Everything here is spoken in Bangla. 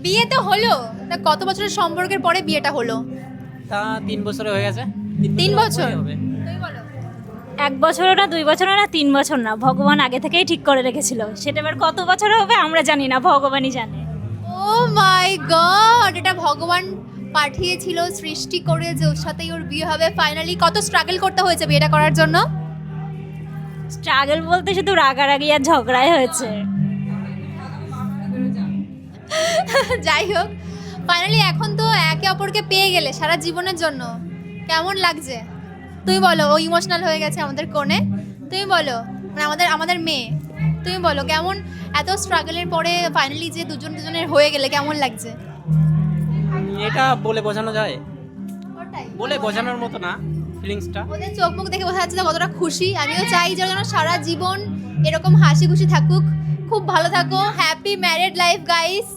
বিয়ে তো হলো, তা কত বছরের সম্পর্কের পরে বিয়েটা হলো? তা 3 বছরে হয়ে গেছে। 3 বছর হবে। তুমি বলো। 1 বছরও না, 2 বছরও না, 3 বছর না, ভগবান আগে থেকেই ঠিক করে রেখেছিল। সেটা এবার কত বছর হবে আমরা জানি না, ভগবানই জানে। ও মাই গড, এটা ভগবান পাঠিয়েছিল সৃষ্টি করে যে ওর সাথেই ওর বিয়ে হবে ফাইনালি। কত স্ট্রাগল করতে হয়েছে বিয়েটা করার জন্য? স্ট্রাগল বলতে শুধু রাগারাগি আর ঝগড়াই হয়েছে। যাই হোক, ফাইনালি এখন তো একে অপরকে পেয়ে গেলে সারা জীবনের জন্য, কেমন লাগছে তুমি বলো? ও ইমোশনাল হয়ে গেছে আমাদের কোণে। তুমি বলো, মানে আমাদের মেয়ে, তুমি বলো কেমন এত স্ট্রাগলের পরে ফাইনালি যে দুজনের হয়ে গেলে কেমন লাগছে? এটা বলে বোঝানো যায়? ওটাই বলে বোঝানোর মতো না ফিলিংসটা। ওদের চোখ মুখ দেখে বোঝা যাচ্ছে যে কতটা খুশি। আমিও চাই যে ওরা যেন সারা জীবন এরকম হাসি খুশি থাকুক, খুব ভালো থাকো, হ্যাপি ম্যারিড লাইফ গাইস।